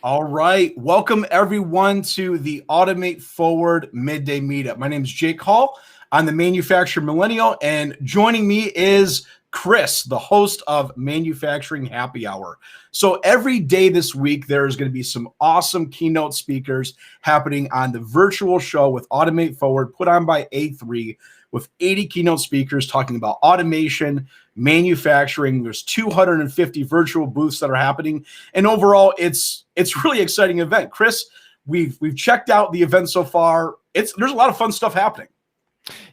All right. Welcome, everyone, to the Automate Forward Midday Meetup. My name is Jake Hall. I'm the manufacturer Millennial, and joining me is Chris, the host of Manufacturing Happy Hour. So every day this week, there's going to be some awesome keynote speakers happening on the virtual show with Automate Forward, put on by A3, with 80 keynote speakers talking about automation, manufacturing. There's 250 virtual booths that are happening, and overall, it's really exciting event. Chris, we've checked out the event so far. There's a lot of fun stuff happening.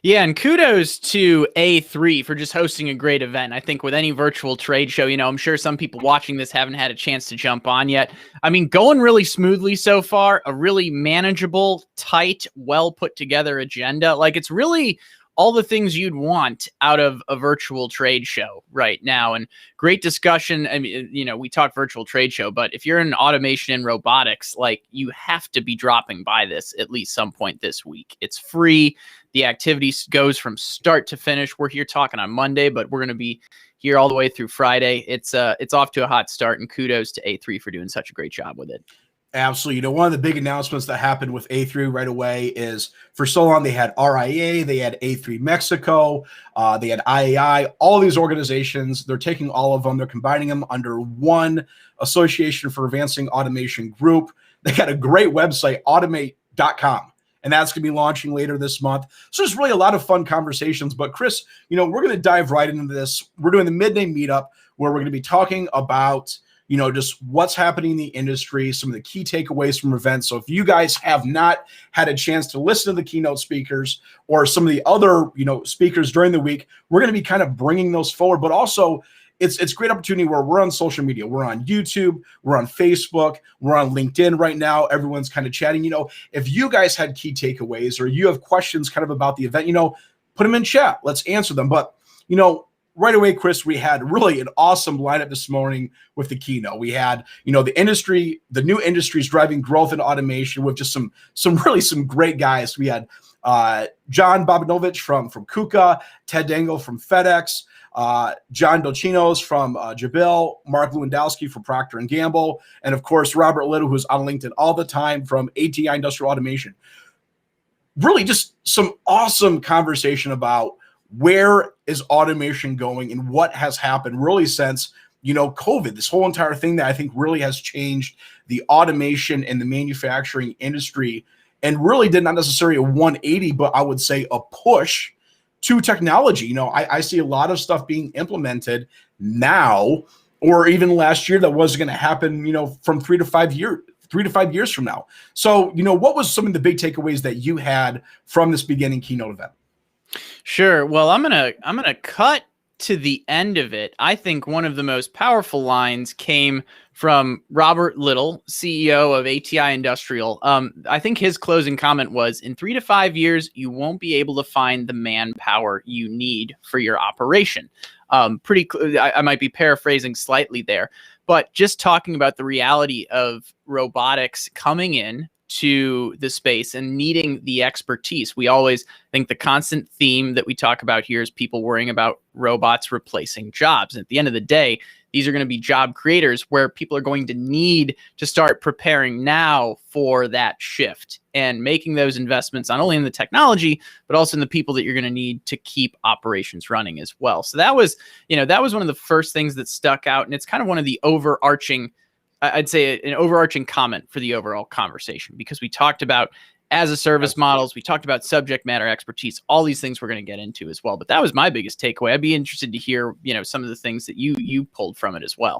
Yeah, and kudos to A3 for just hosting a great event. I think with any virtual trade show, I'm sure some people watching this haven't had a chance to jump on yet. I mean, going really smoothly so far, a really manageable, tight, well put together agenda. Like, it's really all the things you'd want out of a virtual trade show right now. And great discussion. I mean, we talk virtual trade show, but if you're in automation and robotics, like, you have to be dropping by this at least some point this week. It's free. The activity goes from start to finish. We're here talking on Monday, but we're going to be here all the way through Friday. It's off to a hot start, and kudos to A3 for doing such a great job with it. Absolutely. One of the big announcements that happened with A3 right away is, for so long, they had RIA, they had A3 Mexico, they had IAI, all these organizations. They're taking all of them, they're combining them under one Association for Advancing Automation group. They got a great website, automate.com. And that's going to be launching later this month. So there's really a lot of fun conversations. But Chris, we're going to dive right into this. We're doing the Midday Meetup, where we're going to be talking about just what's happening in the industry, some of the key takeaways from events. So if you guys have not had a chance to listen to the keynote speakers or some of the other, speakers during the week, we're going to be kind of bringing those forward. But also, it's a great opportunity where we're on social media. We're on YouTube, we're on Facebook, we're on LinkedIn right now. Everyone's kind of chatting. If you guys had key takeaways or you have questions kind of about the event, put them in chat. Let's answer them. But, right away, Chris, we had really an awesome lineup this morning with the keynote. We had, the new industries driving growth in automation with just some great guys. We had John Bobinovich from KUKA, Ted Dangle from FedEx, John Dolcinos from Jabil, Mark Lewandowski from Procter & Gamble, and of course, Robert Little, who's on LinkedIn all the time from ATI Industrial Automation. Really just some awesome conversation about where is automation going and what has happened really since, COVID, this whole entire thing that I think really has changed the automation and the manufacturing industry, and really did not necessarily a 180, but I would say a push to technology. I see a lot of stuff being implemented now, or even last year, that wasn't going to happen, from 3 to 5 years from now. So, what was some of the big takeaways that you had from this beginning keynote event? Sure. Well, I'm gonna cut to the end of it. I think one of the most powerful lines came from Robert Little, CEO of ATI Industrial. I think his closing comment was, in 3 to 5 years, you won't be able to find the manpower you need for your operation. I might be paraphrasing slightly there, but just talking about the reality of robotics coming in to the space and needing the expertise. We always think the constant theme that we talk about here is people worrying about robots replacing jobs. And at the end of the day, these are going to be job creators where people are going to need to start preparing now for that shift and making those investments, not only in the technology, but also in the people that you're going to need to keep operations running as well. So that was one of the first things that stuck out. And it's kind of one of the overarching, I'd say, an overarching comment for the overall conversation, because we talked about as a service models, we talked about subject matter expertise, all these things we're going to get into as well. But that was my biggest takeaway. I'd be interested to hear, some of the things that you pulled from it as well.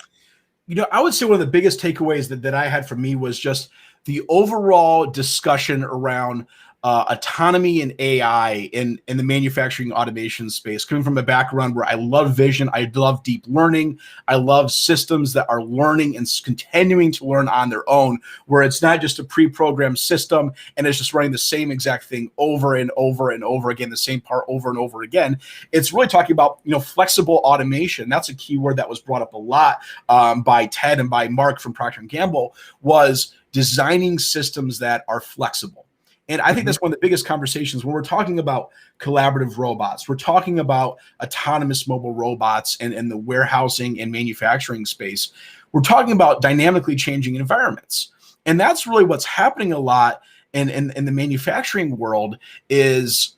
I would say one of the biggest takeaways that I had from me was just the overall discussion around autonomy and AI in the manufacturing automation space, coming from a background where I love vision, I love deep learning, I love systems that are learning and continuing to learn on their own, where it's not just a pre-programmed system and it's just running the same exact thing over and over and over again, the same part over and over again. It's really talking about, flexible automation. That's a key word that was brought up a lot by Ted and by Mark from Procter & Gamble, was designing systems that are flexible. And I think that's one of the biggest conversations when we're talking about collaborative robots. We're talking about autonomous mobile robots and the warehousing and manufacturing space. We're talking about dynamically changing environments. And that's really what's happening a lot in the manufacturing world. Is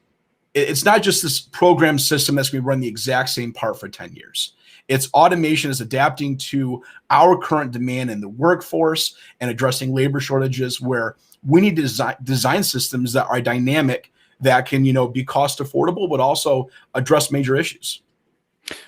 it's not just this program system that's going to run the exact same part for 10 years. It's automation is adapting to our current demand in the workforce and addressing labor shortages, where we need to design systems that are dynamic, that can, be cost affordable, but also address major issues.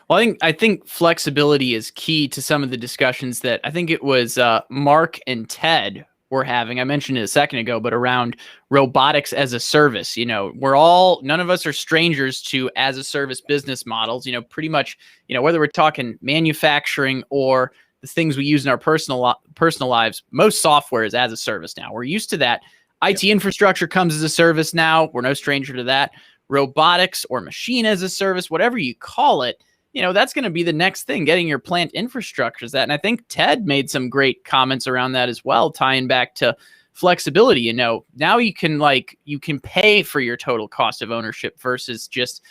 Well, I think flexibility is key to some of the discussions that I think it was Mark and Ted were having. I mentioned it a second ago, but around robotics as a service. None of us are strangers to as a service business models. Pretty much, whether we're talking manufacturing or the things we use in our personal lives, most software is as a service now. We're used to that. IT infrastructure comes as a service now. We're no stranger to that. Robotics or machine as a service, whatever you call it, that's going to be the next thing, getting your plant infrastructure is that. And I think Ted made some great comments around that as well, tying back to flexibility. Now you can pay for your total cost of ownership versus just,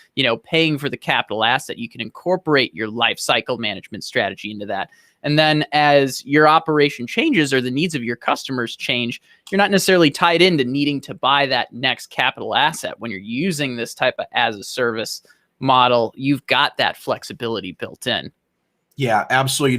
paying for the capital asset. You can incorporate your life cycle management strategy into that. And then as your operation changes or the needs of your customers change, you're not necessarily tied into needing to buy that next capital asset. When you're using this type of as a service model, you've got that flexibility built in. Yeah, absolutely.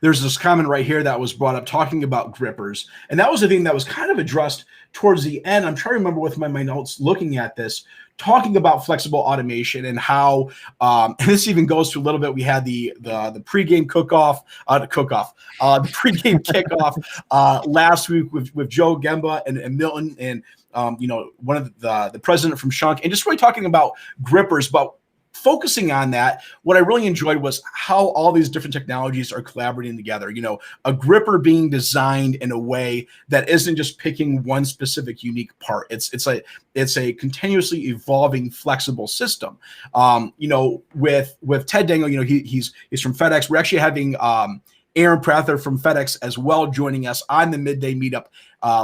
There's this comment right here that was brought up talking about grippers. And that was the thing that was kind of addressed towards the end. I'm trying to remember with my notes looking at this, talking about flexible automation and how, and this even goes to a little bit, we had the pregame the pregame kickoff last week with Joe Gemba and Milton and, one of the president from Shunk, and just really talking about grippers, but focusing on that, what I really enjoyed was how all these different technologies are collaborating together. A gripper being designed in a way that isn't just picking one specific unique part. It's a continuously evolving, flexible system. With Ted Dangle, he's from FedEx. We're actually having Aaron Prather from FedEx as well joining us on the Midday meetup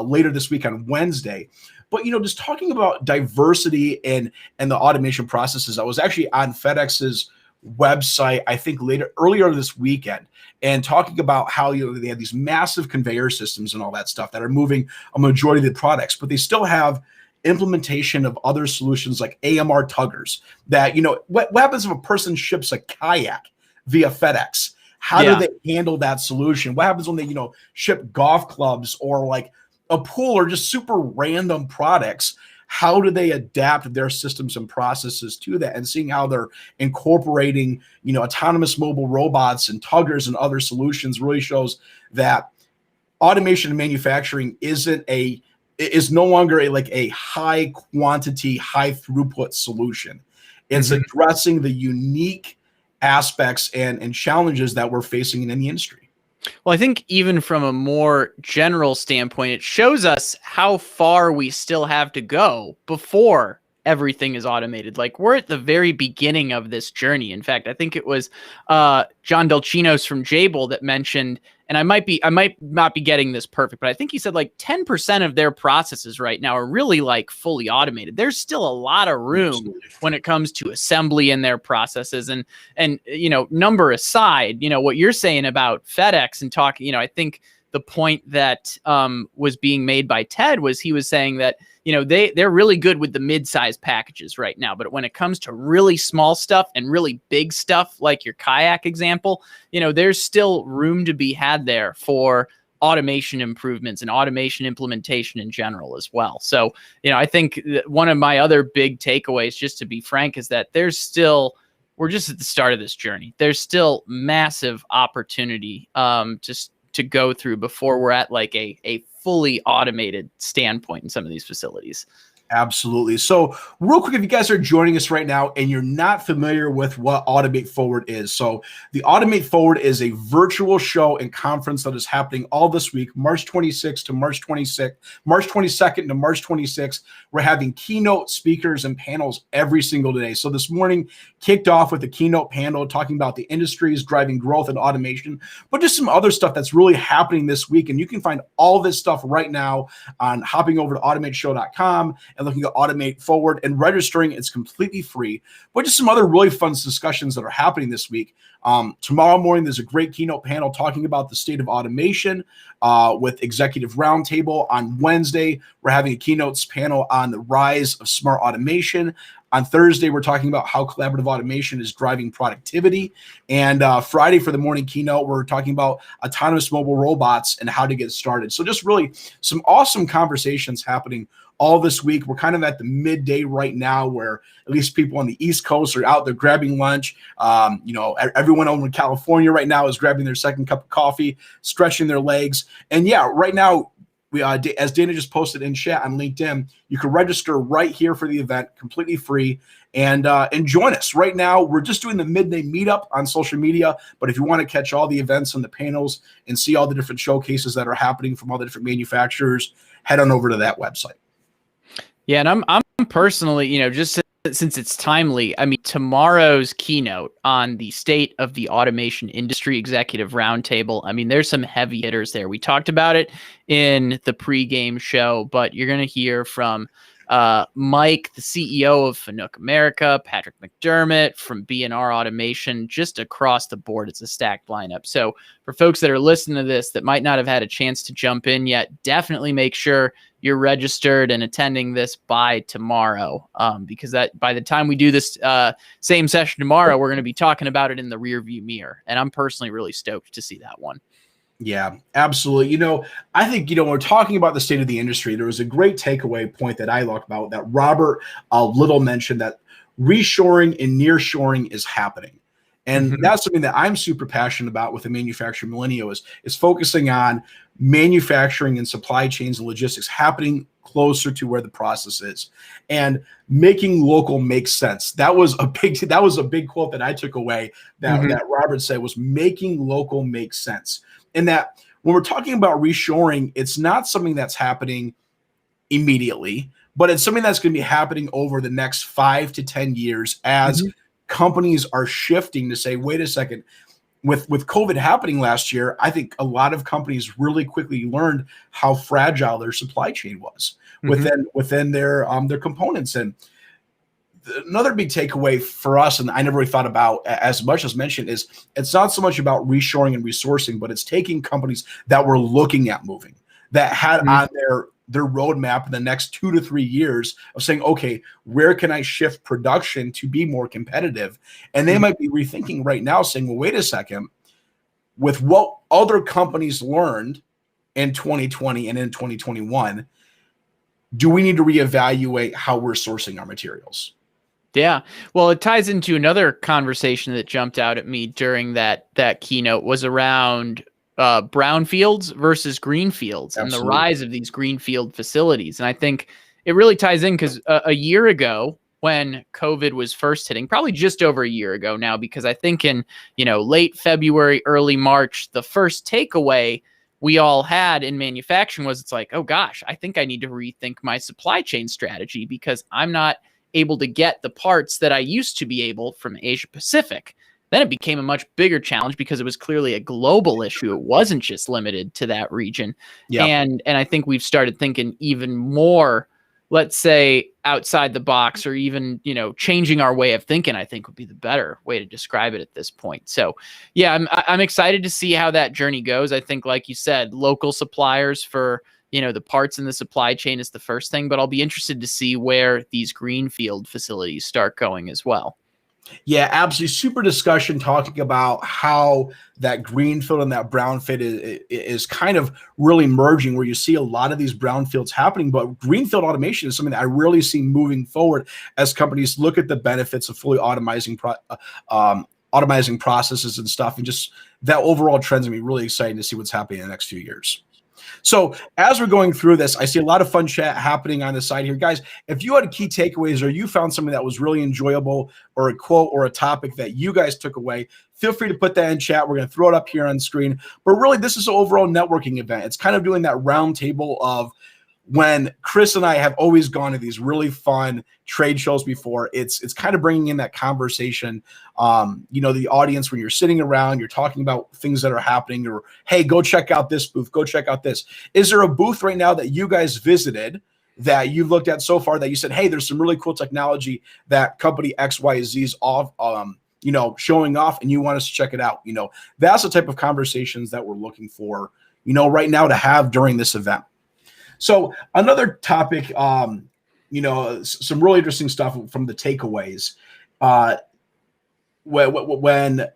later this week on Wednesday. But, just talking about diversity and the automation processes, I was actually on FedEx's website, I think earlier this weekend, and talking about how, they have these massive conveyor systems and all that stuff that are moving a majority of the products, but they still have implementation of other solutions like AMR tuggers that, what happens if a person ships a kayak via FedEx? How do they handle that solution? What happens when they, ship golf clubs or like a pool or just super random products? How do they adapt their systems and processes to that? And seeing how they're incorporating, autonomous mobile robots and tuggers and other solutions really shows that automation in manufacturing is no longer a high quantity, high throughput solution. It's addressing the unique aspects and challenges that we're facing in the industry. Well, I think even from a more general standpoint, it shows us how far we still have to go before everything is automated. Like, we're at the very beginning of this journey. In fact, I think it was John Delchinos from Jabil that mentioned, and I might not be getting this perfect, but I think he said like 10% of their processes right now are really like fully automated. There's still a lot of room when it comes to assembly in their processes. And number aside, what you're saying about FedEx and talking, I think the point that was being made by Ted was he was saying that, they're really good with the mid-size packages right now. But when it comes to really small stuff and really big stuff, like your kayak example, there's still room to be had there for automation improvements and automation implementation in general as well. So, I think one of my other big takeaways, just to be frank, is that we're just at the start of this journey. There's still massive opportunity to go through before we're at like a fully automated standpoint in some of these facilities. Absolutely. So real quick, if you guys are joining us right now and you're not familiar with what Automate Forward is. So the Automate Forward is a virtual show and conference that is happening all this week, March 22nd to March 26th. We're having keynote speakers and panels every single day. So this morning kicked off with a keynote panel talking about the industries driving growth and automation, but just some other stuff that's really happening this week. And you can find all this stuff right now on hopping over to automateshow.com and and looking to automate forward. And registering, it's completely free. But just some other really fun discussions that are happening this week. Tomorrow morning, there's a great keynote panel talking about the state of automation with Executive Roundtable. On Wednesday, we're having a keynotes panel on the rise of smart automation. On Thursday, we're talking about how collaborative automation is driving productivity. And Friday, for the morning keynote, we're talking about autonomous mobile robots and how to get started. So just really some awesome conversations happening all this week. We're kind of at the midday right now, where at least people on the East Coast are out there grabbing lunch. Everyone over in California right now is grabbing their second cup of coffee, stretching their legs. And yeah, right now, we, as Dana just posted in chat on LinkedIn, you can register right here for the event, completely free, and join us. Right now, we're just doing the midday meetup on social media, but if you want to catch all the events and the panels and see all the different showcases that are happening from all the different manufacturers, head on over to that website. Yeah, and I'm personally, just since it's timely, I mean, tomorrow's keynote on the state of the automation industry executive roundtable, I mean, there's some heavy hitters there. We talked about it in the pregame show, but you're going to hear from Mike, the CEO of Fanuc America, Patrick McDermott from B&R Automation, just across the board. It's a stacked lineup. So for folks that are listening to this that might not have had a chance to jump in yet, definitely make sure you're registered and attending this by tomorrow, because that by the time we do this same session tomorrow, we're going to be talking about it in the rearview mirror. And I'm personally really stoked to see that one. Yeah, absolutely. I think, when we're talking about the state of the industry, there was a great takeaway point that I talked about that Robert Little mentioned, that reshoring and nearshoring is happening. And that's something that I'm super passionate about with the manufacturer Millennial is focusing on manufacturing and supply chains and logistics happening closer to where the process is and making local make sense. That was a big quote that I took away that Robert said, was making local make sense. And that when we're talking about reshoring, it's not something that's happening immediately, but it's something that's going to be happening over the next 5 to 10 years as companies are shifting to say, wait a second, with COVID happening last year, I think a lot of companies really quickly learned how fragile their supply chain was within their components. And another big takeaway for us, and I never really thought about as much as mentioned, is it's not so much about reshoring and resourcing, but it's taking companies that were looking at moving, that had on their roadmap in the next 2 to 3 years of saying, okay, where can I shift production to be more competitive? And they might be rethinking right now saying, well, wait a second, with what other companies learned in 2020 and in 2021, do we need to reevaluate how we're sourcing our materials? Yeah. Well, it ties into another conversation that jumped out at me during that keynote was around brownfields versus greenfields and the rise of these greenfield facilities. And I think it really ties in because a year ago when COVID was first hitting, probably just over a year ago now, because I think in, late February, early March, the first takeaway we all had in manufacturing was it's like, oh gosh, I think I need to rethink my supply chain strategy because I'm not able to get the parts that I used to be able from Asia Pacific. Then it became a much bigger challenge because it was clearly a global issue. It wasn't just limited to that region. Yep. And I think we've started thinking even more, let's say, outside the box, or even, changing our way of thinking, I think would be the better way to describe it at this point. So yeah, I'm excited to see how that journey goes. I think, like you said, local suppliers for, the parts in the supply chain is the first thing, but I'll be interested to see where these greenfield facilities start going as well. Yeah, absolutely. Super discussion talking about how that greenfield and that brownfield is kind of really merging, where you see a lot of these brownfields happening, but greenfield automation is something that I really see moving forward as companies look at the benefits of fully automizing processes and stuff, and just that overall trend's gonna be really exciting to see what's happening in the next few years. So as we're going through this, I see a lot of fun chat happening on the side here. Guys, if you had key takeaways or you found something that was really enjoyable, or a quote or a topic that you guys took away, feel free to put that in chat. We're going to throw it up here on screen. But really, this is an overall networking event. It's kind of doing that round table of when Chris and I have always gone to these really fun trade shows before. It's kind of bringing in that conversation. The audience, when you're sitting around, you're talking about things that are happening, or, hey, go check out this booth, go check out this. Is there a booth right now that you guys visited that you've looked at so far that you said, hey, there's some really cool technology that company XYZ is off, showing off, and you want us to check it out? That's the type of conversations that we're looking for, right now to have during this event. So another topic, some really interesting stuff from the takeaways. When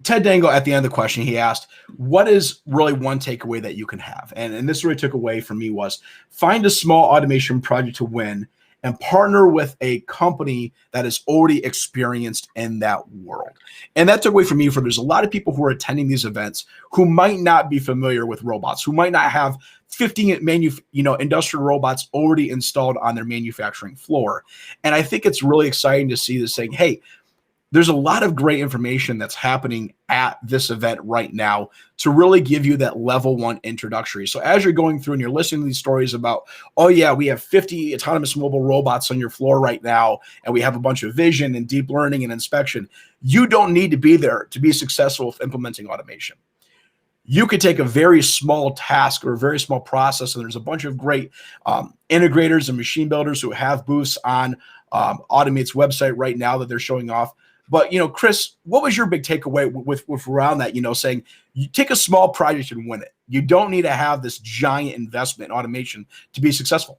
Ted Dangle, at the end of the question, he asked, what is really one takeaway that you can have? And this really took away from me was find a small automation project to win and partner with a company that is already experienced in that world. And that took away from me for there's a lot of people who are attending these events who might not be familiar with robots, who might not have 50 industrial robots already installed on their manufacturing floor. And I think it's really exciting to see this saying, hey, there's a lot of great information that's happening at this event right now to really give you that level 1 introductory. So as you're going through and you're listening to these stories about, oh yeah, we have 50 autonomous mobile robots on your floor right now, and we have a bunch of vision and deep learning and inspection, you don't need to be there to be successful with implementing automation. You could take a very small task or a very small process, and there's a bunch of great integrators and machine builders who have booths on Automate's website right now that they're showing off. But, Chris, what was your big takeaway with around that, saying you take a small project and win it? You don't need to have this giant investment in automation to be successful.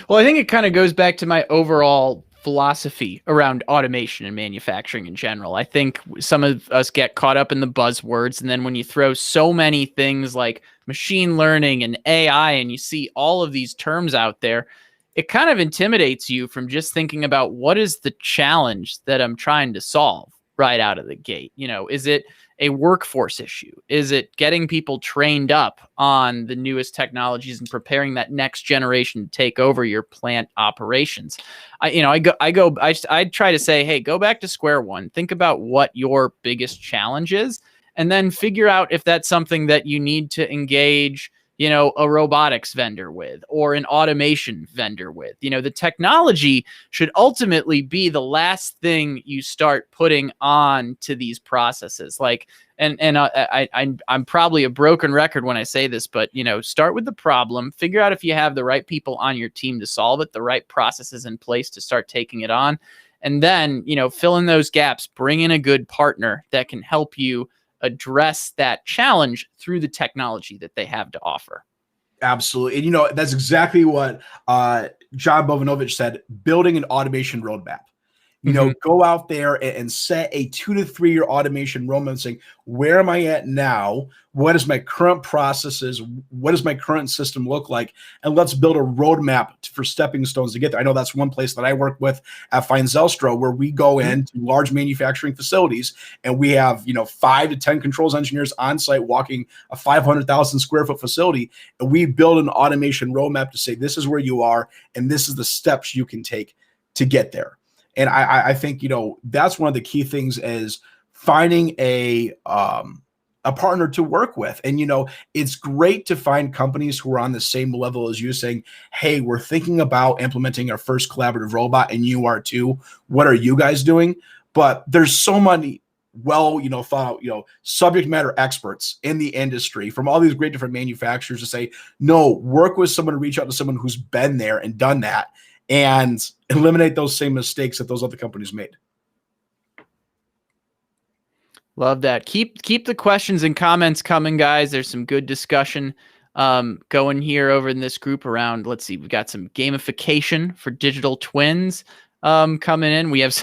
Well, I think it kind of goes back to my overall philosophy around automation and manufacturing in general. I think some of us get caught up in the buzzwords. And then when you throw so many things like machine learning and AI, and you see all of these terms out there, it kind of intimidates you from just thinking about what is the challenge that I'm trying to solve right out of the gate. Is it a workforce issue? Is it getting people trained up on the newest technologies and preparing that next generation to take over your plant operations? I try to say, hey, go back to square one. Think about what your biggest challenge is, and then figure out if that's something that you need to engage a robotics vendor with or an automation vendor with. The technology should ultimately be the last thing you start putting on to these processes. I'm probably a broken record when I say this, but start with the problem, figure out if you have the right people on your team to solve it, the right processes in place to start taking it on, and then fill in those gaps, bring in a good partner that can help you address that challenge through the technology that they have to offer. Absolutely. And that's exactly what John Bovanovich said, building an automation roadmap. Go out there and set a 2 to 3 year automation roadmap saying, where am I at now? What is my current processes? What does my current system look like? And let's build a roadmap for stepping stones to get there. I know that's one place that I work with at Fine Zelstra, where we go into large manufacturing facilities and we have, 5 to 10 controls engineers on site walking a 500,000 square foot facility. And we build an automation roadmap to say, this is where you are, and this is the steps you can take to get there. And I think, that's one of the key things is finding a partner to work with. And, it's great to find companies who are on the same level as you saying, hey, we're thinking about implementing our first collaborative robot and you are too. What are you guys doing? But there's so many thought out, subject matter experts in the industry from all these great different manufacturers to say, no, work with someone, to reach out to someone who's been there and done that, and eliminate those same mistakes that those other companies made. Love that. Keep the questions and comments coming, guys. There's some good discussion going here over in this group around, let's see, we've got some gamification for digital twins coming in. We have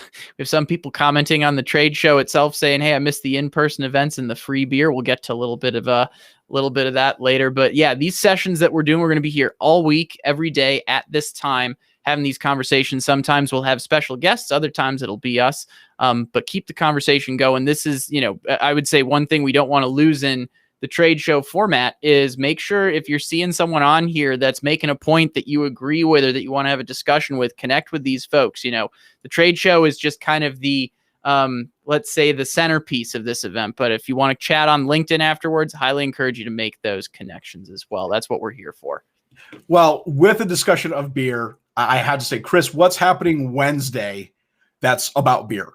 some people commenting on the trade show itself saying, hey, I missed the in-person events and the free beer. We'll get to a little bit of that later. But yeah, these sessions that we're doing, we're going to be here all week, every day at this time, having these conversations. Sometimes we'll have special guests, other times it'll be us. But keep the conversation going. This is, I would say one thing we don't want to lose in the trade show format is make sure if you're seeing someone on here that's making a point that you agree with or that you want to have a discussion with, connect with these folks. The trade show is just kind of the, let's say, the centerpiece of this event. But if you want to chat on LinkedIn afterwards, highly encourage you to make those connections as well. That's what we're here for. Well, with the discussion of beer, I had to say, Chris, what's happening Wednesday that's about beer?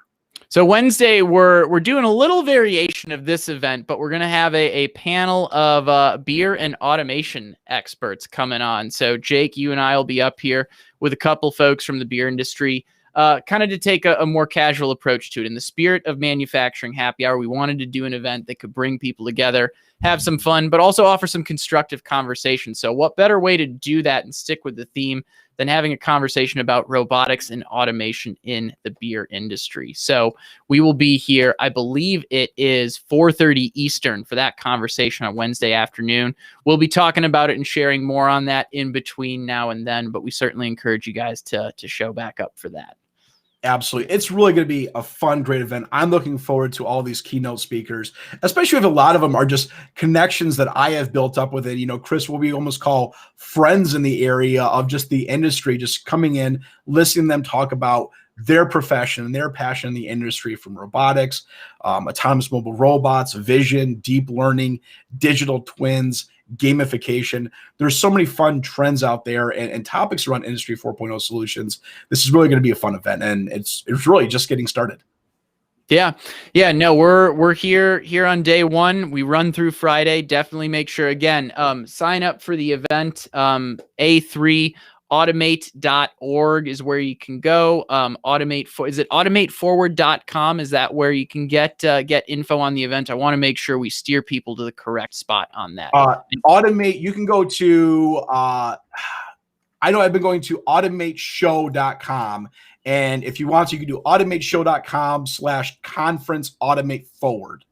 So Wednesday, we're doing a little variation of this event, but we're going to have a panel of beer and automation experts coming on. So Jake, you and I will be up here with a couple folks from the beer industry, kind of to take a more casual approach to it. In the spirit of manufacturing happy hour, we wanted to do an event that could bring people together, have some fun, but also offer some constructive conversation. So what better way to do that and stick with the theme than having a conversation about robotics and automation in the beer industry. So we will be here, I believe it is 4:30 Eastern for that conversation on Wednesday afternoon. We'll be talking about it and sharing more on that in between now and then, but we certainly encourage you guys to show back up for that. Absolutely. It's really going to be a fun, great event. I'm looking forward to all these keynote speakers, especially if a lot of them are just connections that I have built up with it. You know, Chris, what we almost call friends in the area of just the industry, just coming in, listening to them talk about their profession and their passion in the industry, from robotics, autonomous mobile robots, vision, deep learning, digital twins, gamification. There's so many fun trends out there and topics around Industry 4.0 solutions. This is really going to be a fun event, and it's really just getting started. Yeah. No, we're here on day one. We run through Friday. Definitely make sure, again, sign up for the event. A3automate.org is where you can go. Is it automateforward.com? Is that where you can get info on the event? I want to make sure we steer people to the correct spot on that. Automate, you can go to, I know I've been going to automateshow.com. And if you want to, you can do automateshow.com/conference automate forward.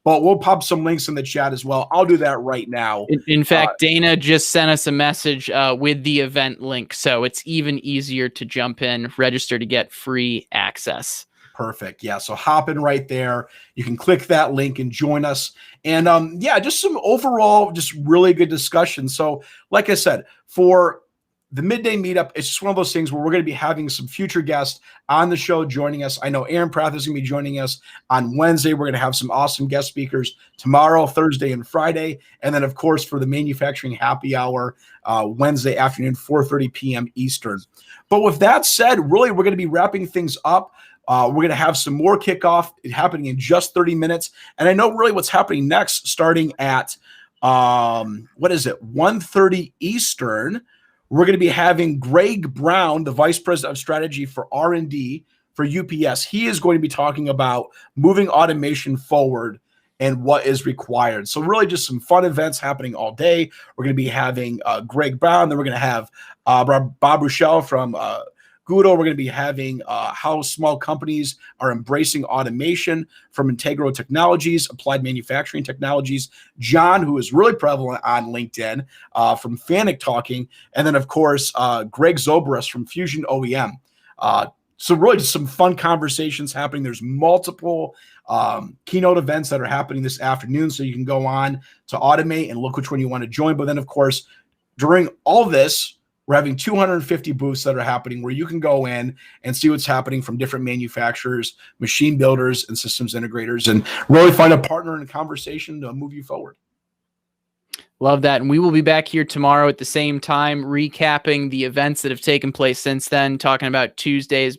But we'll pop some links in the chat as well. I'll do that right now. In fact, Dana just sent us a message with the event link. So it's even easier to jump in, register to get free access. Perfect. Yeah. So hop in right there. You can click that link and join us. And just some overall, just really good discussion. So like I said, for the midday meetup, it's just one of those things where we're going to be having some future guests on the show joining us. I know Aaron Prath is going to be joining us on Wednesday. We're going to have some awesome guest speakers tomorrow, Thursday, and Friday. And then, of course, for the manufacturing happy hour, Wednesday afternoon, 4:30 p.m. Eastern. But with that said, really, we're going to be wrapping things up. We're going to have some more kickoff happening in just 30 minutes. And I know really what's happening next, starting at, 1:30 Eastern. We're going to be having Greg Brown, the Vice President of Strategy for R&D for UPS. He is going to be talking about moving automation forward and what is required. So really just some fun events happening all day. We're going to be having Greg Brown. Then we're going to have Bob Rochelle from Google. We're going to be having how small companies are embracing automation from Integro Technologies, Applied Manufacturing Technologies. John, who is really prevalent on LinkedIn, from Fanuc talking. And then, of course, Greg Zobrist from Fusion OEM. So really just some fun conversations happening. There's multiple keynote events that are happening this afternoon. So you can go on to Automate and look which one you want to join. But then, of course, during all this, we're having 250 booths that are happening where you can go in and see what's happening from different manufacturers, machine builders, and systems integrators, and really find a partner in a conversation to move you forward. Love that. And we will be back here tomorrow at the same time, recapping the events that have taken place since then, talking about Tuesday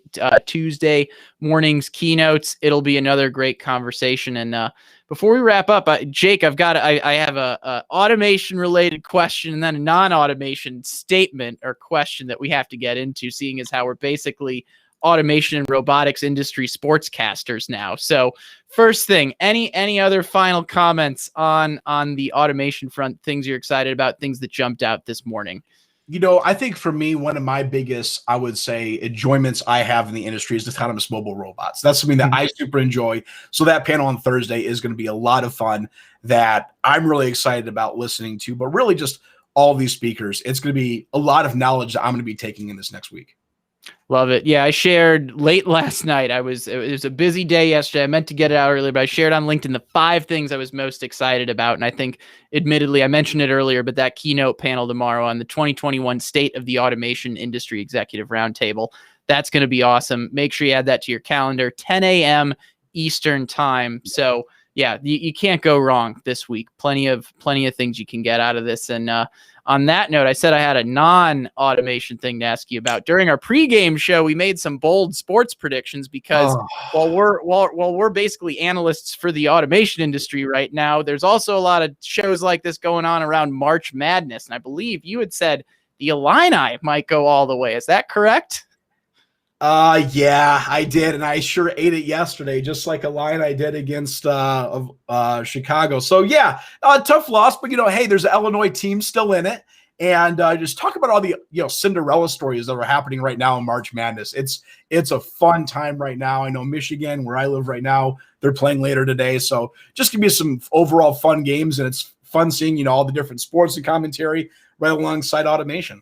morning's keynotes. It'll be another great conversation. And before we wrap up, Jake, I have a automation related question and then a non-automation statement or question that we have to get into, seeing as how we're basically automation and robotics industry sportscasters now. So first thing, any other final comments on the automation front, things you're excited about, things that jumped out this morning? You know, I think for me, one of my biggest, I would say, enjoyments I have in the industry is autonomous mobile robots. That's something that I super enjoy. So that panel on Thursday is going to be a lot of fun that I'm really excited about listening to, but really just all these speakers. It's going to be a lot of knowledge that I'm going to be taking in this next week. Love it. Yeah, I shared late last night. It was a busy day yesterday. I meant to get it out earlier, but I shared on LinkedIn the 5 things I was most excited about. And I think, admittedly, I mentioned it earlier, but that keynote panel tomorrow on the 2021 State of the Automation Industry Executive Roundtable, that's going to be awesome. Make sure you add that to your calendar, 10 a.m. Eastern time. So yeah, you can't go wrong this week. Plenty of things you can get out of this. And on that note, I said I had a non-automation thing to ask you about. During our pregame show, we made some bold sports predictions because while we're basically analysts for the automation industry right now, there's also a lot of shows like this going on around March Madness. And I believe you had said the Illini might go all the way. Is that correct? Yeah, I did, and I sure ate it yesterday, just like a line I did against Chicago. So yeah, tough loss, but hey, there's an Illinois team still in it, and just talk about all the Cinderella stories that are happening right now in March Madness. It's a fun time right now. I know Michigan, where I live right now, they're playing later today, so just give me some overall fun games, and it's fun seeing all the different sports and commentary right alongside automation.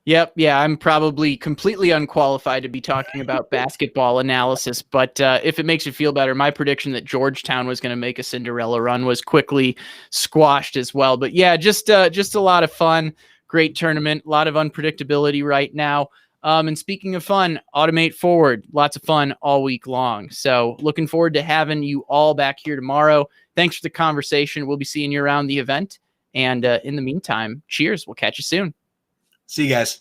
Yep. Yeah, I'm probably completely unqualified to be talking about basketball analysis, but if it makes you feel better, my prediction that Georgetown was going to make a Cinderella run was quickly squashed as well. But yeah, just a lot of fun, great tournament, a lot of unpredictability right now. And speaking of fun, Automate Forward, lots of fun all week long. So looking forward to having you all back here tomorrow. Thanks for the conversation. We'll be seeing you around the event. And in the meantime, cheers. We'll catch you soon. See you guys.